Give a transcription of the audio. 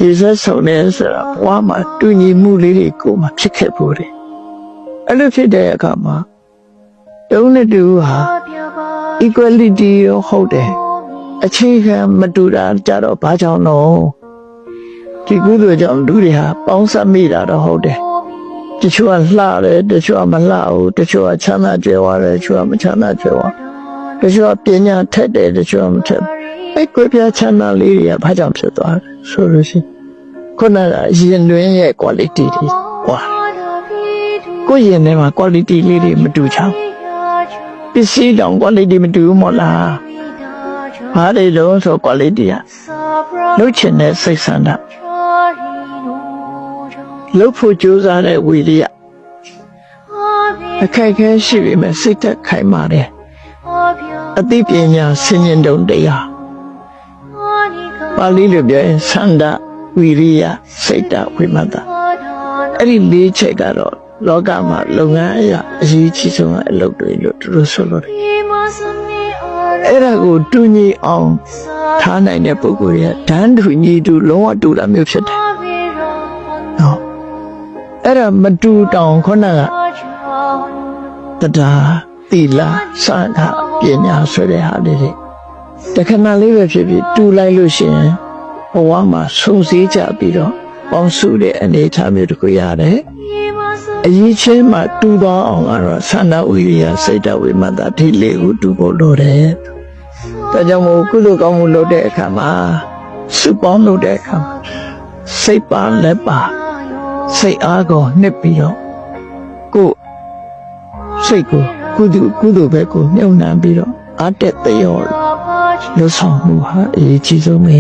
ရေစက်ဆုံနေဆိုတာဘဝမှာတူညီမှုလေးတွေကိုမှဖြစ်ခဲ့ဖို့တယ်အဲ့လိုဖြစ်တဲ့အခါမှာတုံးနဲ့တူဟာ equality ရောဟုတ်တယ်အခြေခံမတူတာကြတော့ဘာကြောင့်တော့ဒီကုသိုလ်ကြောင့်လူတွေဟာပေါင်းစပ်မိတာတော့ဟုတ်တယ်တချို့ကလှတယ်တချို့ကမလှဘူးတချို့ကချမ်းသာကြွယ်ဝတယ်တချို့ကမချမ်းသာကြွယ်ဝတချို့ကပညာထက်တယ်တချို့ကမထက်အဲ့ကိုပြချမ်းသာလေးတွေကဘာကြောင့်ဖြစ်သွားလဲဆိုလို့ရှိရင်ခုနကရင်တွင်းရဲ့ quality တွေကွာကိုရင်ထဲမှာ quality လေးတွေမတူချောင်းပစ္စည်းတောင် quality မတူဘူးမို့လားဘာတွေတော့ဆို quality ကလှုပ်ချင်တဲ့စိတ်ဆန္ဒလှုပ်ဖို့ကြိုးစားတဲ့ဝိရိယအခက်အခဲရှိပေမဲ့စိတ်သက်ခိုင်မာတယ်အသိပညာဆင်ញင်တုံတရားပါဠိလိုပြောရင်သန္တာဝိရိယစိတ်တဝိမတ္တအဲ့ဒီလေးချက်ကတော့လောကမှာလုပ်ငန်းအရာအရေးကြီးဆုံးအလုပ်တွေလို့သူတို့ဆိုလို့အဲ့ဒါကိုတူညီအောင်ထားနိုင်တဲ့ပုဂ္ဂိုလ်ရဲ့ဓာန်တူညီတူလုံးဝတူတာမျိုးဖြစ်တယ်နော်အဲ့ဒါမတူတောင်ခုနကတရားသီလစကားပညာဆိုတဲ့ဟာတွေတခဏလေးပဲဖြစ်ဖြစ်တူလိုက်လို့ရှိရင်ဘဝမှာဆုံစည်းကြပြီးတော့ပေါင်းစုတဲ့အနေအထားမျိုးတစ်ခုရတယ်အရေးချင်းမှတူတော့အောင်ကတော့သန္တာဝိရိယစိတ်တဝိမတ္တဒီလေးကိုတူဖို့လိုတယ်ဒါကြောင့်မို့ကုသိုလ်ကောင်းမှုလုပ်တဲ့အခါမှာစုပေါင်းလုပ်တဲ့အခါစိတ်ပါလက်ပါစိတ်အားကိုနှစ်ပြီးတော့ကိုယ်စိတ်ကိုကုသိုလ်ဘက်ကိုမြုပ်နှံပြီးတော့အတက်တရောလို့ဆောင်မှုဟာအရေးကြီးဆုံးပဲ